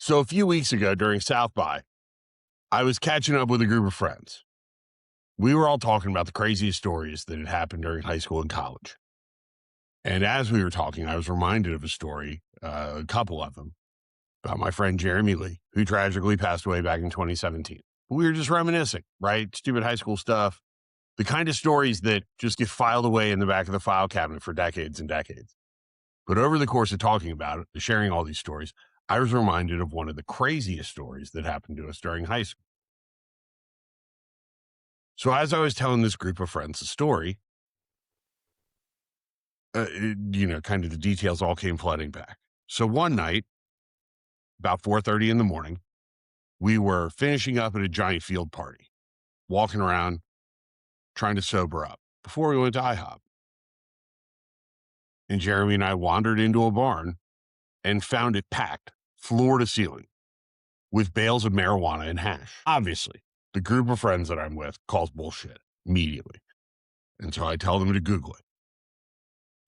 So a few weeks ago during South by, I was catching up with a group of friends. We were all talking about the craziest stories that had happened during high school and college. And as we were talking, I was reminded of a story, a couple of them, about my friend Jeremy Lee, who tragically passed away back in 2017. We were just reminiscing, right? Stupid high school stuff, the kind of stories that just get filed away in the back of the file cabinet for decades and decades. But over the course of talking about it, sharing all these stories, I was reminded of one of the craziest stories that happened to us during high school. So as I was telling this group of friends the story, kind of the details all came flooding back. So one night, about 4:30 in the morning, we were finishing up at a giant field party, walking around, trying to sober up before we went to IHOP. And Jeremy and I wandered into a barn and found it packed floor to ceiling with bales of marijuana and hash. Obviously, the group of friends that I'm with calls bullshit immediately. And so I tell them to Google it.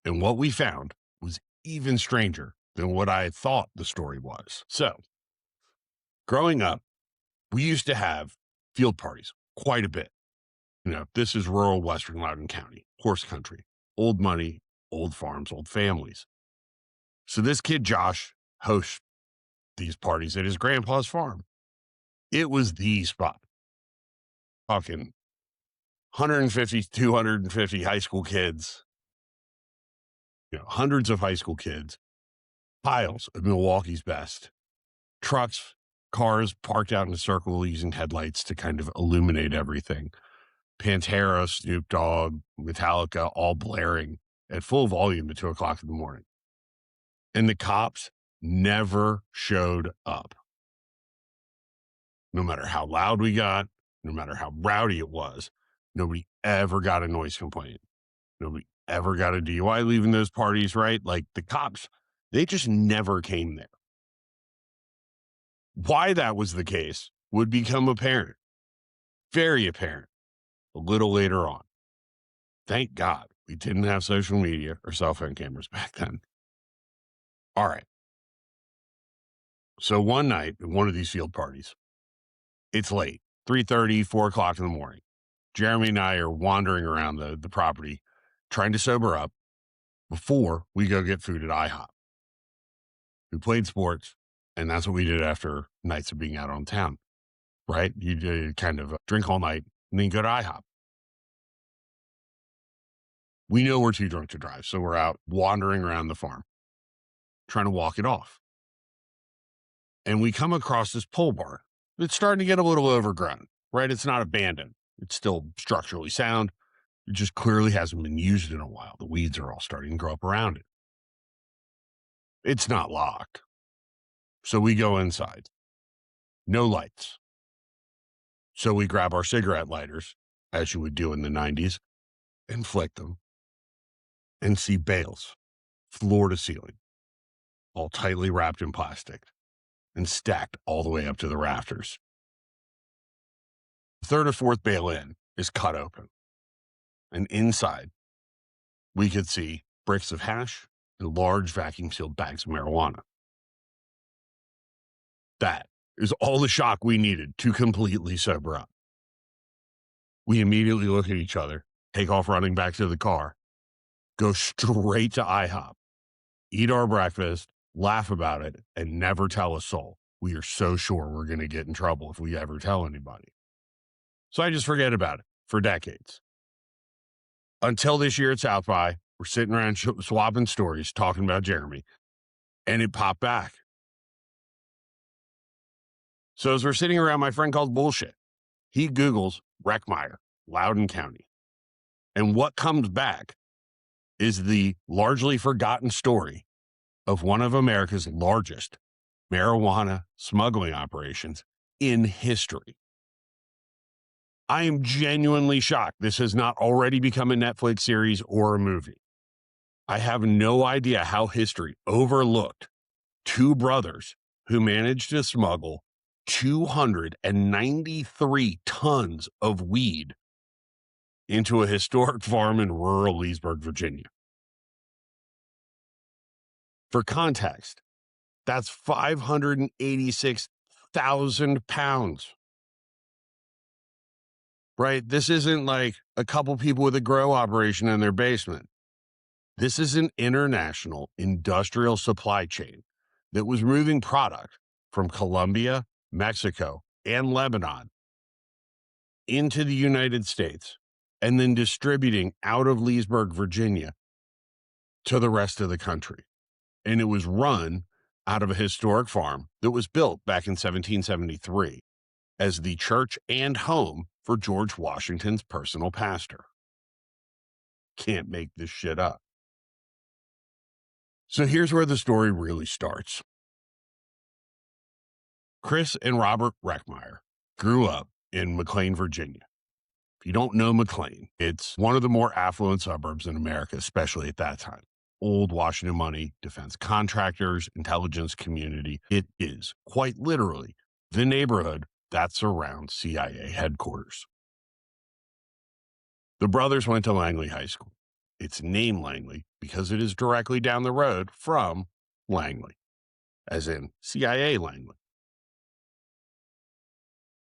And what we found was even stranger than what I thought the story was. So, growing up, we used to have field parties quite a bit. This is rural western Loudoun County, horse country, old money, old farms, old families. So this kid, Josh, hosts these parties at his grandpa's farm. It was the spot. Talking 150, 250 high school kids, hundreds of high school kids, piles of Milwaukee's best, trucks, cars parked out in a circle using headlights to kind of illuminate everything. Pantera, Snoop Dogg, Metallica, all blaring at full volume at 2:00 in the morning. And the cops never showed up. No matter how loud we got, no matter how rowdy it was, nobody ever got a noise complaint. Nobody ever got a DUI leaving those parties, right? Like the cops, they just never came there. Why that was the case would become apparent, very apparent, a little later on. Thank God we didn't have social media or cell phone cameras back then. All right. So one night at one of these field parties, it's late, 3:30, 4:00 in the morning. Jeremy and I are wandering around the property trying to sober up before we go get food at IHOP. We played sports, and that's what we did after nights of being out on town, right? You kind of drink all night and then go to IHOP. We know we're too drunk to drive, so we're out wandering around the farm, trying to walk it off. And we come across this pole barn. It's starting to get a little overgrown, right? It's not abandoned. It's still structurally sound. It just clearly hasn't been used in a while. The weeds are all starting to grow up around it. It's not locked. So we go inside. No lights. So we grab our cigarette lighters, as you would do in the 90s, and flick them and see bales, floor to ceiling, all tightly wrapped in plastic and stacked all the way up to the rafters. The third or fourth bale in is cut open. And inside, we could see bricks of hash and large vacuum-sealed bags of marijuana. That is all the shock we needed to completely sober up. We immediately look at each other, take off running back to the car, go straight to IHOP, eat our breakfast, laugh about it, and never tell a soul. We are so sure we're going to get in trouble if we ever tell anybody. So I just forget about it for decades. Until this year at South by, we're sitting around swapping stories, talking about Jeremy, and it popped back. So as we're sitting around, my friend calls bullshit. He Googles Reckmeyer, Loudoun County. And what comes back is the largely forgotten story of one of America's largest marijuana smuggling operations in history. I am genuinely shocked this has not already become a Netflix series or a movie. I have no idea how history overlooked two brothers who managed to smuggle 293 tons of weed into a historic farm in rural Leesburg, Virginia. For context, That's 586,000 pounds, right? This isn't like a couple people with a grow operation in their basement. This is an international industrial supply chain that was moving product from Colombia, Mexico, and Lebanon into the United States and then distributing out of Leesburg, Virginia to the rest of the country. And it was run out of a historic farm that was built back in 1773 as the church and home for George Washington's personal pastor. Can't make this shit up. So here's where the story really starts. Chris and Robert Reckmeyer grew up in McLean, Virginia. If you don't know McLean, it's one of the more affluent suburbs in America, especially at that time. Old Washington money, defense contractors, intelligence community. It is quite literally the neighborhood that surrounds CIA headquarters. The brothers went to Langley High School. It's named Langley because it is directly down the road from Langley, as in CIA Langley.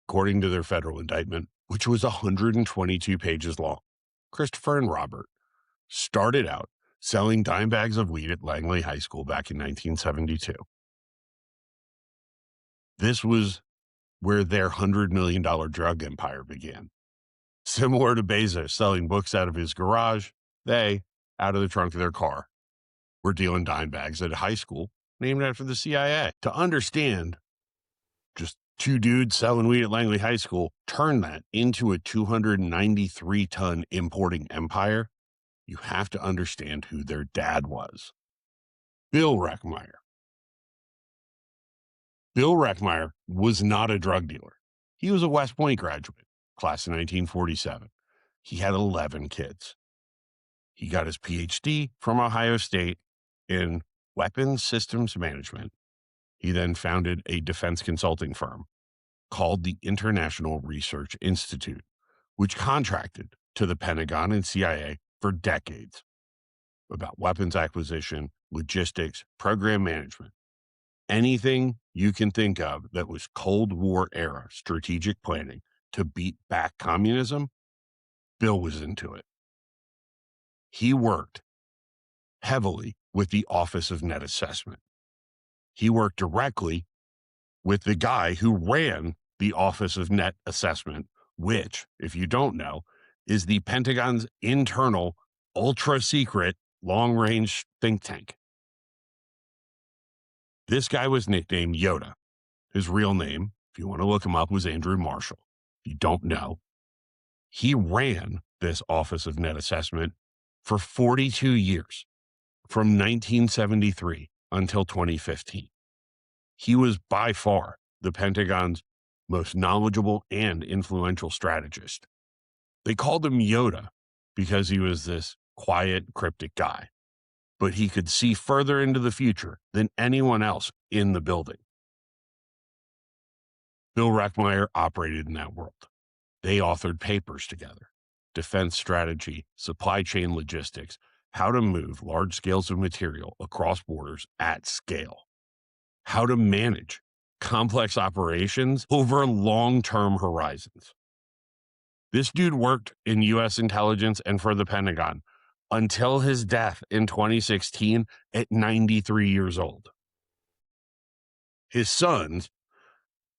According to their federal indictment, which was 122 pages long, Christopher and Robert started out selling dime bags of weed at Langley High School back in 1972. This was where their $100 million drug empire began. Similar to Bezos selling books out of his garage, they, out of the trunk of their car, were dealing dime bags at a high school named after the CIA. To understand just two dudes selling weed at Langley High School turned that into a 293-ton importing empire, you have to understand who their dad was. Bill Reckmeyer. Bill Reckmeyer was not a drug dealer. He was a West Point graduate, class of 1947. He had 11 kids. He got his PhD from Ohio State in weapons systems management. He then founded a defense consulting firm called the International Research Institute, which contracted to the Pentagon and CIA for decades about weapons acquisition, logistics, program management, anything you can think of that was Cold War era strategic planning to beat back communism. Bill was into it. He worked heavily with the Office of Net Assessment. He worked directly with the guy who ran the Office of Net Assessment, which, if you don't know, is the Pentagon's internal, ultra-secret, long-range think tank. This guy was nicknamed Yoda. His real name, if you want to look him up, was Andrew Marshall. If you don't know, he ran this Office of Net Assessment for 42 years, from 1973 until 2015. He was by far the Pentagon's most knowledgeable and influential strategist. They called him Yoda because he was this quiet, cryptic guy, but he could see further into the future than anyone else in the building. Bill Reckmeyer operated in that world. They authored papers together: defense strategy, supply chain logistics, how to move large scales of material across borders at scale, how to manage complex operations over long-term horizons. This dude worked in U.S. intelligence and for the Pentagon until his death in 2016 at 93 years old. His sons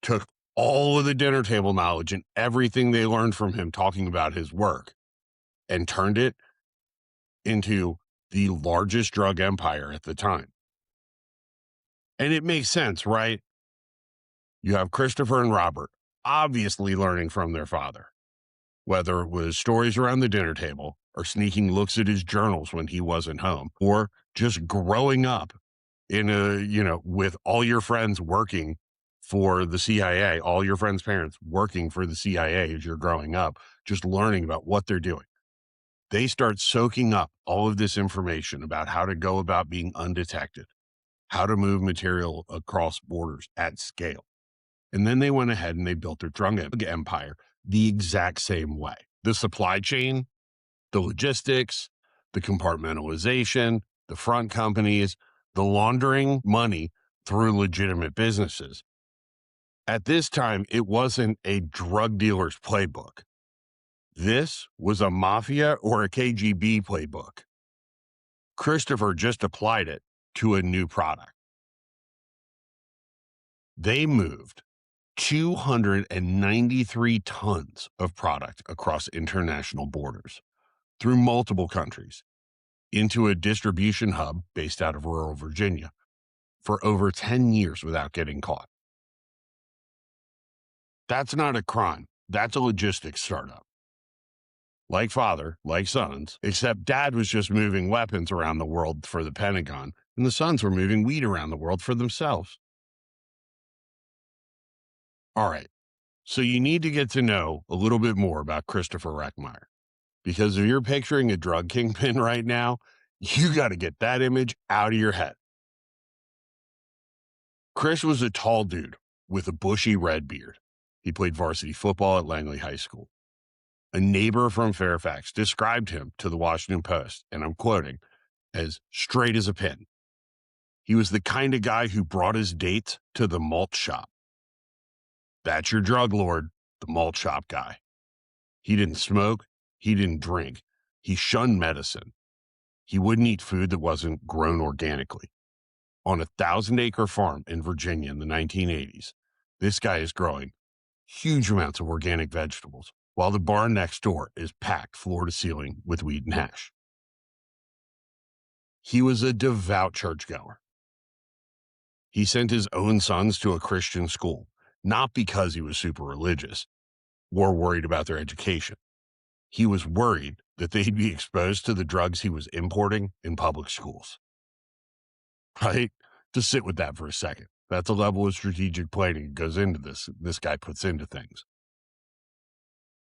took all of the dinner table knowledge and everything they learned from him talking about his work and turned it into the largest drug empire at the time. And it makes sense, right? You have Christopher and Robert obviously learning from their father, whether it was stories around the dinner table or sneaking looks at his journals when he wasn't home, or just growing up in with all your friends working for the CIA, all your friends' parents working for the CIA as you're growing up, just learning about what they're doing. They start soaking up all of this information about how to go about being undetected, how to move material across borders at scale. And then they went ahead and they built their drug empire the exact same way. The supply chain, the logistics, the compartmentalization, the front companies, the laundering money through legitimate businesses. At this time, it wasn't a drug dealer's playbook. This was a mafia or a KGB playbook. Christopher just applied it to a new product. They moved 293 tons of product across international borders through multiple countries into a distribution hub based out of rural Virginia for over 10 years without getting caught. That's not a crime. That's a logistics startup. Like father, like sons, except dad was just moving weapons around the world for the Pentagon, and the sons were moving weed around the world for themselves. All right, so you need to get to know a little bit more about Christopher Reckmeyer, because if you're picturing a drug kingpin right now, you got to get that image out of your head. Chris was a tall dude with a bushy red beard. He played varsity football at Langley High School. A neighbor from Fairfax described him to the Washington Post, and I'm quoting, as straight as a pin. He was the kind of guy who brought his dates to the malt shop. That's your drug lord, the malt shop guy. He didn't smoke. He didn't drink. He shunned medicine. He wouldn't eat food that wasn't grown organically. On a 1,000-acre farm in Virginia in the 1980s, this guy is growing huge amounts of organic vegetables, while the barn next door is packed floor to ceiling with weed and hash. He was a devout churchgoer. He sent his own sons to a Christian school, not because he was super religious or worried about their education. He was worried that they'd be exposed to the drugs he was importing in public schools. Right? Just sit with that for a second. That's a level of strategic planning that goes into this guy puts into things.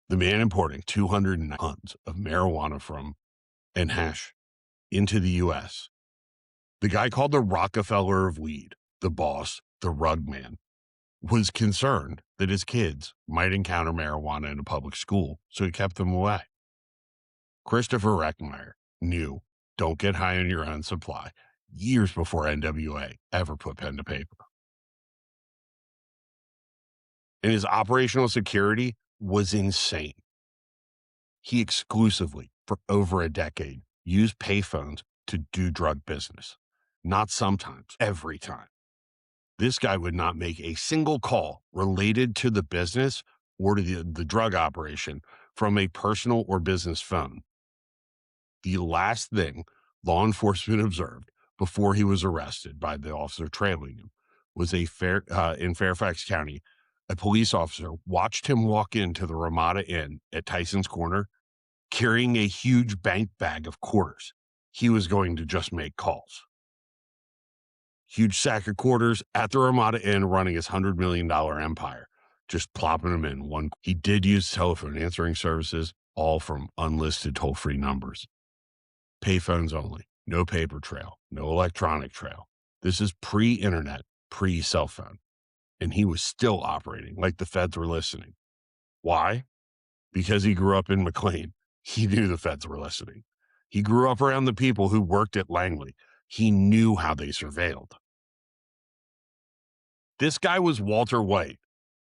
The man importing 200 tons of marijuana from and hash into the U.S. The guy called the Rockefeller of weed, the boss, the rug man, was concerned that his kids might encounter marijuana in a public school, so he kept them away. Christopher Reckmeyer knew, don't get high on your own supply, years before NWA ever put pen to paper. And his operational security was insane. He exclusively, for over a decade, used payphones to do drug business. Not sometimes, every time. This guy would not make a single call related to the business or to the drug operation from a personal or business phone. The last thing law enforcement observed before he was arrested by the officer trailing him was in Fairfax County, a police officer watched him walk into the Ramada Inn at Tyson's Corner carrying a huge bank bag of quarters. He was going to just make calls. Huge sack of quarters at the Ramada Inn running his $100 million empire, just plopping them in one. He did use telephone answering services, all from unlisted toll-free numbers. Payphones only, no paper trail, no electronic trail. This is pre-internet, pre-cell phone. And he was still operating like the feds were listening. Why? Because he grew up in McLean. He knew the feds were listening. He grew up around the people who worked at Langley. He knew how they surveilled. This guy was Walter White,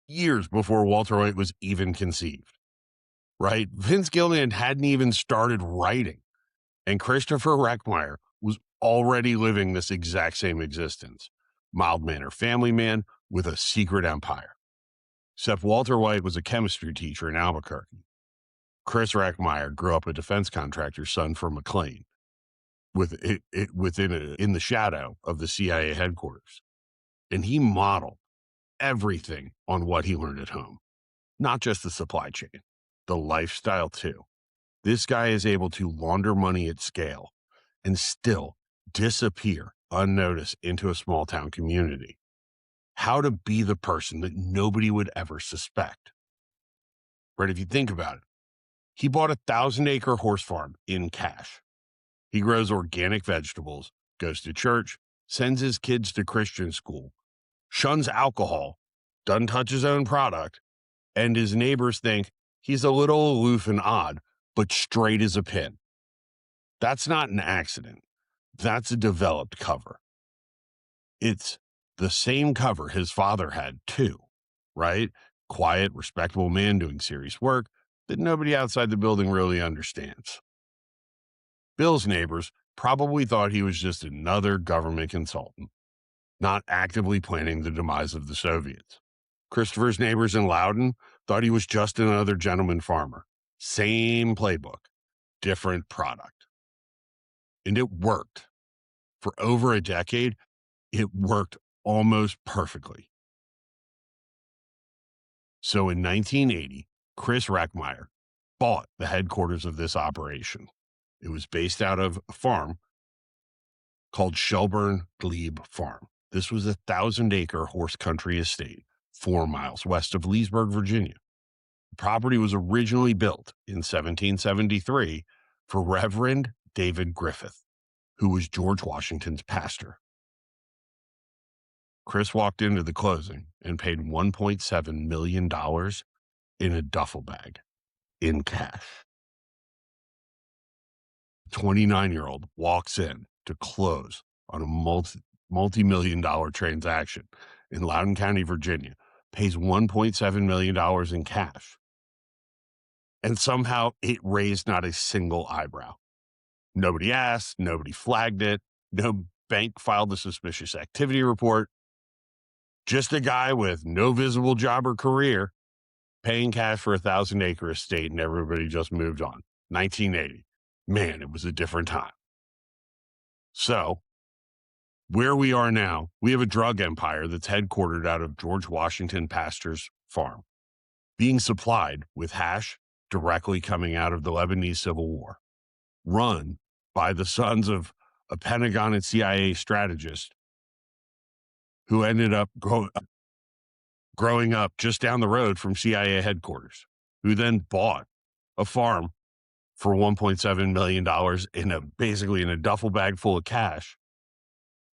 years before Walter White was even conceived, right? Vince Gilligan hadn't even started writing, and Christopher Reckmeyer was already living this exact same existence. Mild-mannered family man with a secret empire. Except Walter White was a chemistry teacher in Albuquerque. Chris Reckmeyer grew up a defense contractor's son from McLean, in the shadow of the CIA headquarters. And he modeled everything on what he learned at home, not just the supply chain, the lifestyle too. This guy is able to launder money at scale and still disappear unnoticed into a small town community. How to be the person that nobody would ever suspect. Right? If you think about it, he bought a 1,000-acre horse farm in cash. He grows organic vegetables, goes to church, sends his kids to Christian school, shuns alcohol, doesn't touch his own product, and his neighbors think he's a little aloof and odd, but straight as a pin. That's not an accident. That's a developed cover. It's the same cover his father had too, right? Quiet, respectable man doing serious work that nobody outside the building really understands. Bill's neighbors probably thought he was just another government consultant, not actively planning the demise of the Soviets. Christopher's neighbors in Loudoun thought he was just another gentleman farmer. Same playbook, different product. And it worked. For over a decade, it worked almost perfectly. So in 1980, Chris Reckmeyer bought the headquarters of this operation. It was based out of a farm called Shelburne Glebe Farm. This was a 1,000-acre horse country estate 4 miles west of Leesburg, Virginia. The property was originally built in 1773 for Reverend David Griffith, who was George Washington's pastor. Chris walked into the closing and paid $1.7 million in a duffel bag in cash. The 29-year-old walks in to close on a multi-million-dollar transaction in Loudoun County, Virginia, pays $1.7 million in cash. And somehow it raised not a single eyebrow. Nobody asked, nobody flagged it, no bank filed a suspicious activity report. Just a guy with no visible job or career paying cash for a 1,000-acre estate, and everybody just moved on. 1980. Man, it was a different time. So, where we are now, we have a drug empire that's headquartered out of George Washington Pastor's farm, being supplied with hash directly coming out of the Lebanese Civil War, run by the sons of a Pentagon and CIA strategist who ended up growing up just down the road from CIA headquarters, who then bought a farm for $1.7 million basically in a duffel bag full of cash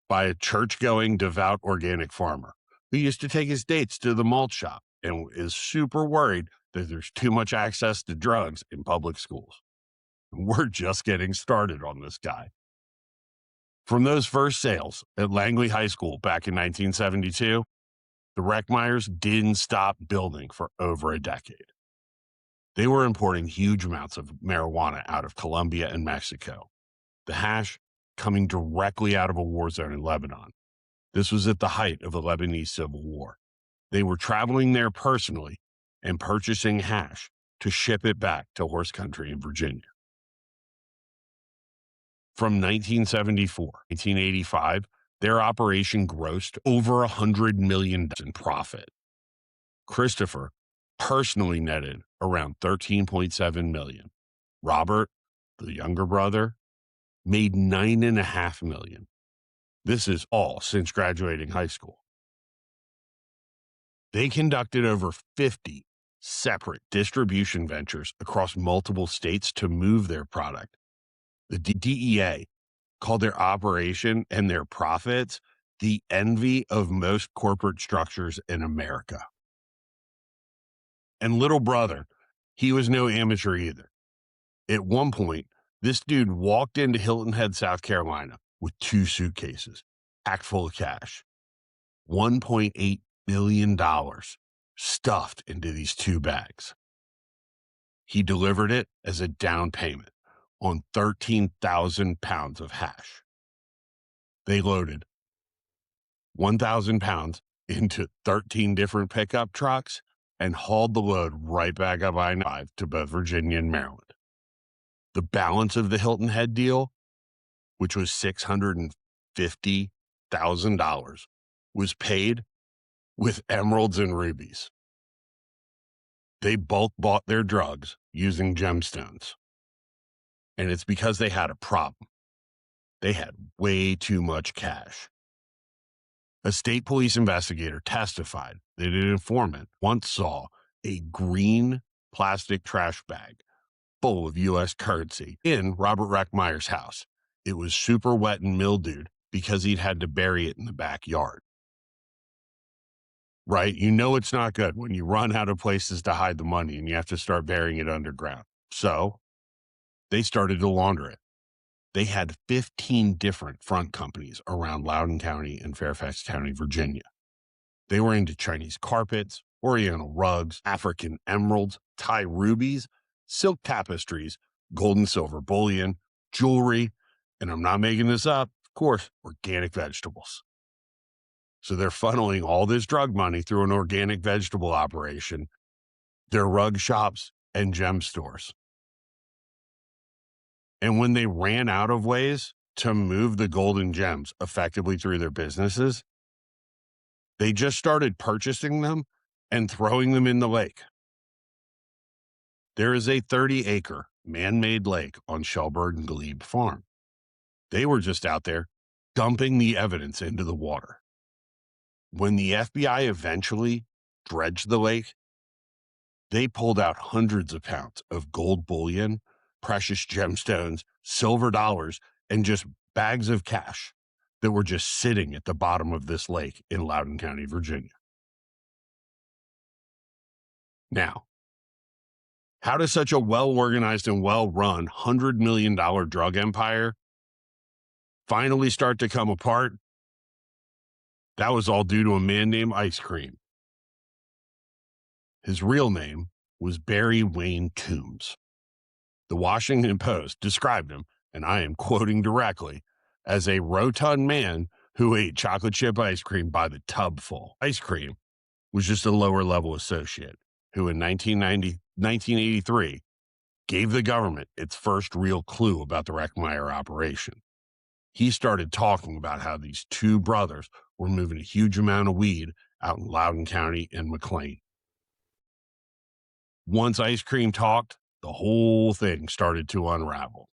by a church-going, devout, organic farmer who used to take his dates to the malt shop and is super worried that there's too much access to drugs in public schools. We're just getting started on this guy. From those first sales at Langley High School back in 1972, the Reckmeyers didn't stop building for over a decade. They were importing huge amounts of marijuana out of Colombia and Mexico, the hash coming directly out of a war zone in Lebanon. This was at the height of the Lebanese Civil War. They were traveling there personally and purchasing hash to ship it back to horse country in Virginia. From 1974 to 1985, their operation grossed over $100 million in profit. Christopher personally netted around $13.7 million. Robert, the younger brother, made $9.5 million. This is all since graduating high school. They conducted over 50 separate distribution ventures across multiple states to move their product. The DEA called their operation and their profits the envy of most corporate structures in America. And little brother, he was no amateur either. At one point, this dude walked into Hilton Head, South Carolina with 2 suitcases, packed full of cash. $1.8 million stuffed into these 2 bags. He delivered it as a down payment on 13,000 pounds of hash. They loaded 1,000 pounds into 13 different pickup trucks and hauled the load right back up I-5 to both Virginia and Maryland. The balance of the Hilton Head deal, which was $650,000, was paid with emeralds and rubies. They bulk bought their drugs using gemstones. And it's because they had a problem. They had way too much cash. A state police investigator testified that an informant once saw a green plastic trash bag full of U.S. currency in Robert Reckmeyer's house. It was super wet and mildewed because he'd had to bury it in the backyard. Right? You know it's not good when you run out of places to hide the money and you have to start burying it underground. So they started to launder it. They had 15 different front companies around Loudoun County and Fairfax County, Virginia. They were into Chinese carpets, Oriental rugs, African emeralds, Thai rubies, silk tapestries, gold and silver bullion, jewelry, and I'm not making this up, of course, organic vegetables. So they're funneling all this drug money through an organic vegetable operation, their rug shops, and gem stores. And when they ran out of ways to move the gold and gems effectively through their businesses, they just started purchasing them and throwing them in the lake. There is a 30-acre man-made lake on Shelburne Glebe Farm. They were just out there dumping the evidence into the water. When the FBI eventually dredged the lake, they pulled out hundreds of pounds of gold bullion, precious gemstones, silver dollars, and just bags of cash that were just sitting at the bottom of this lake in Loudoun County, Virginia. Now, how does such a well-organized and well-run $100 million drug empire finally start to come apart? That was all due to a man named Ice Cream. His real name was Barry Wayne Toombs. The Washington Post described him, and I am quoting directly, as a rotund man who ate chocolate chip ice cream by the tubful. Ice Cream was just a lower-level associate who in 1983 gave the government its first real clue about the Reckmeyer operation. He started talking about how these two brothers were moving a huge amount of weed out in Loudoun County and McLean. Once Ice Cream talked, the whole thing started to unravel.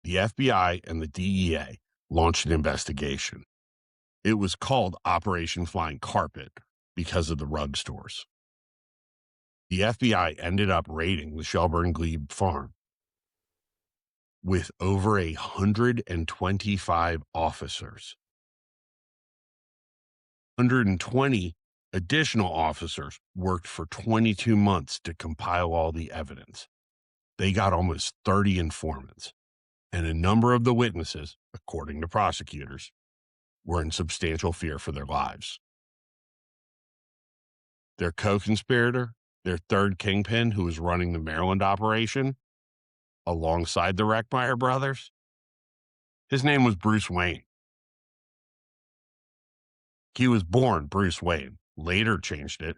The FBI and the DEA launched an investigation. It was called Operation Flying Carpet because of the rug stores. The FBI ended up raiding the Shelburne Glebe farm with over 125 officers. 120 additional officers worked for 22 months to compile all the evidence. They got almost 30 informants, and a number of the witnesses, according to prosecutors, were in substantial fear for their lives. Their co-conspirator, their third kingpin who was running the Maryland operation, alongside the Reckmeyer brothers, his name was Bruce Wayne. He was born Bruce Wayne, later changed it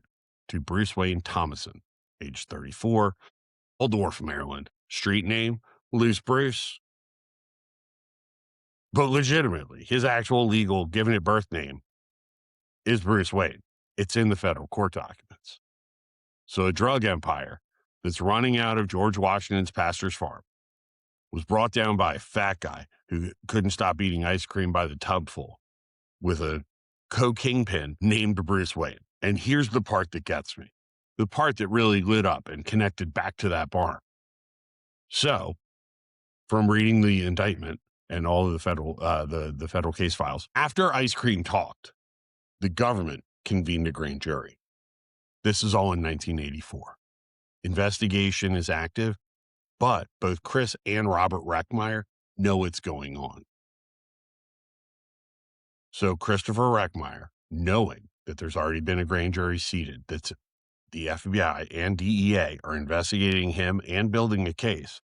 to Bruce Wayne Thomason, age 34, Waldorf, Maryland. Street name, Loose Bruce. But legitimately, his actual legal given it birth name is Bruce Wayne. It's in the federal court documents. So a drug empire that's running out of George Washington's pastor's farm was brought down by a fat guy who couldn't stop eating ice cream by the tubful with a co-kingpin named Bruce Wayne. And here's the part that gets me. The part that really lit up and connected back to that barn. So, from reading the indictment and all of the federal case files, after Ice Cream talked, the government convened a grand jury. This is all in 1984. Investigation is active, but both Chris and Robert Reckmeyer know what's going on. So Christopher Reckmeyer, knowing that there's already been a grand jury seated, that's the FBI and DEA are investigating him and building a case,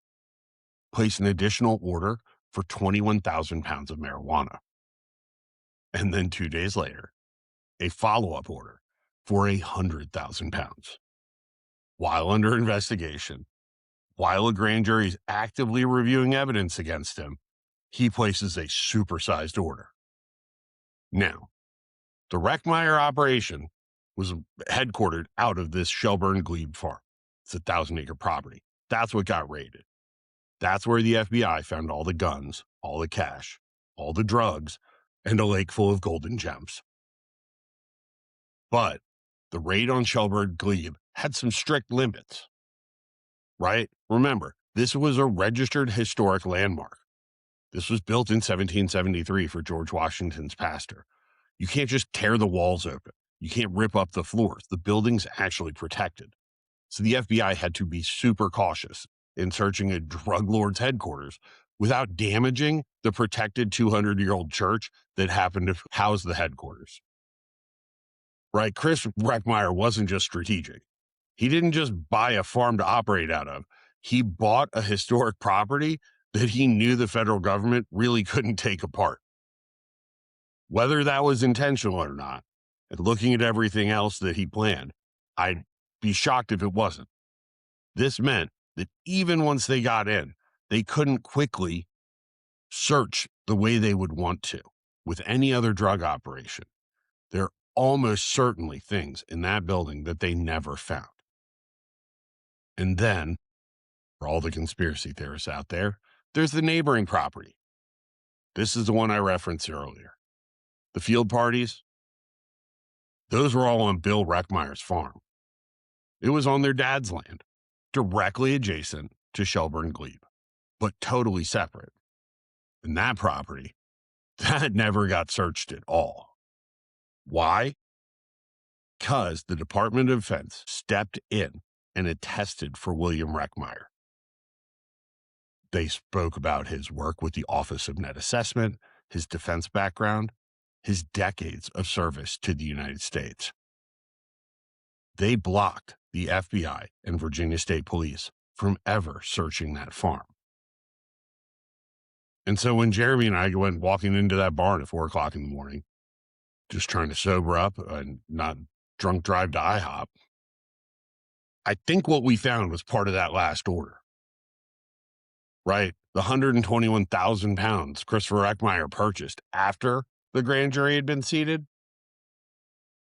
placed an additional order for 21,000 pounds of marijuana. And then 2 days later, a follow-up order for 100,000 pounds. While under investigation, while a grand jury is actively reviewing evidence against him, he places a supersized order. Now, the Reckmeyer operation was headquartered out of this Shelburne Glebe farm. It's a 1,000-acre property. That's what got raided. That's where the FBI found all the guns, all the cash, all the drugs, and a lake full of golden gems. But the raid on Shelburne Glebe had some strict limits, right? Remember, this was a registered historic landmark. This was built in 1773 for George Washington's pastor. You can't just tear the walls open. You can't rip up the floors. The building's actually protected. So the FBI had to be super cautious in searching a drug lord's headquarters without damaging the protected 200-year-old church that happened to house the headquarters. Right? Chris Reckmeyer wasn't just strategic. He didn't just buy a farm to operate out of. He bought a historic property that he knew the federal government really couldn't take apart. Whether that was intentional or not, and looking at everything else that he planned, I'd be shocked if it wasn't. This meant that even once they got in, they couldn't quickly search the way they would want to with any other drug operation. There are almost certainly things in that building that they never found. And then, for all the conspiracy theorists out there, there's the neighboring property. This is the one I referenced earlier. The field parties, those were all on Bill Reckmeyer's farm. It was on their dad's land, directly adjacent to Shelburne Glebe, but totally separate. And that property, that never got searched at all. Why? Because the Department of Defense stepped in and attested for William Reckmeyer. They spoke about his work with the Office of Net Assessment, his defense background, his decades of service to the United States. They blocked the FBI and Virginia State Police from ever searching that farm. And so when Jeremy and I went walking into that barn at 4 o'clock in the morning, just trying to sober up and not drunk drive to IHOP, I think what we found was part of that last order. Right? The 121,000 pounds Christopher Reckmeyer purchased after the grand jury had been seated.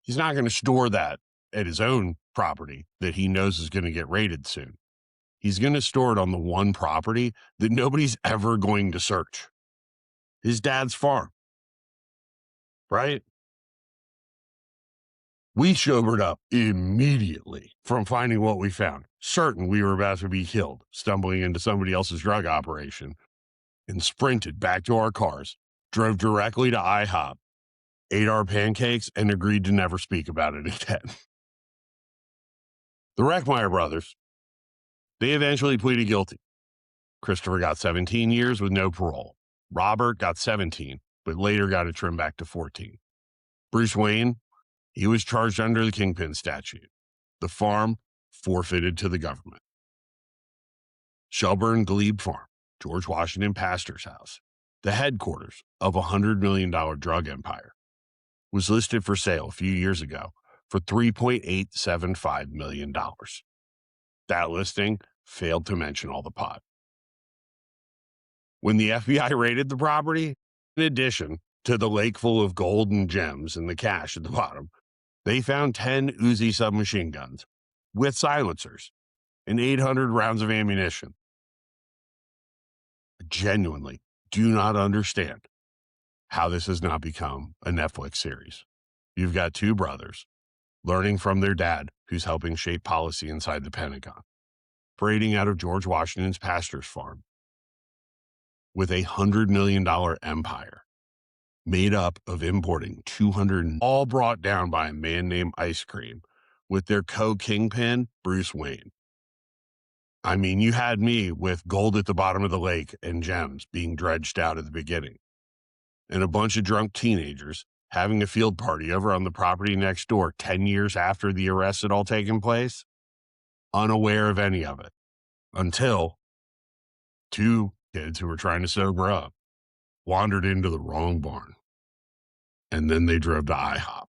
He's not going to store that at his own property that he knows is going to get raided soon. He's going to store it on the one property that nobody's ever going to search. His dad's farm. Right? We sobered up immediately from finding what we found, certain we were about to be killed, stumbling into somebody else's drug operation, and sprinted back to our cars, drove directly to IHOP, ate our pancakes, and agreed to never speak about it again. The Reckmeyer brothers, they eventually pleaded guilty. Christopher got 17 years with no parole. Robert got 17, but later got it trimmed back to 14. Bruce Wayne, he was charged under the Kingpin statute. The farm forfeited to the government. Shelburne Glebe Farm, George Washington pastor's house, the headquarters of a $100 million drug empire, was listed for sale a few years ago for $3.875 million. That listing failed to mention all the pot. When the FBI raided the property, in addition to the lake full of gold and gems and the cash at the bottom, they found 10 Uzi submachine guns with silencers and 800 rounds of ammunition. I genuinely do not understand how this has not become a Netflix series. You've got two brothers learning from their dad, who's helping shape policy inside the Pentagon, parading out of George Washington's pastor's farm with a $100 million empire made up of importing 200, all brought down by a man named Ice Cream with their co-kingpin, Bruce Wayne. I mean, you had me with gold at the bottom of the lake and gems being dredged out at the beginning, and a bunch of drunk teenagers having a field party over on the property next door 10 years after the arrests had all taken place, unaware of any of it, until two kids who were trying to sober up wandered into the wrong barn. And then they drove to IHOP.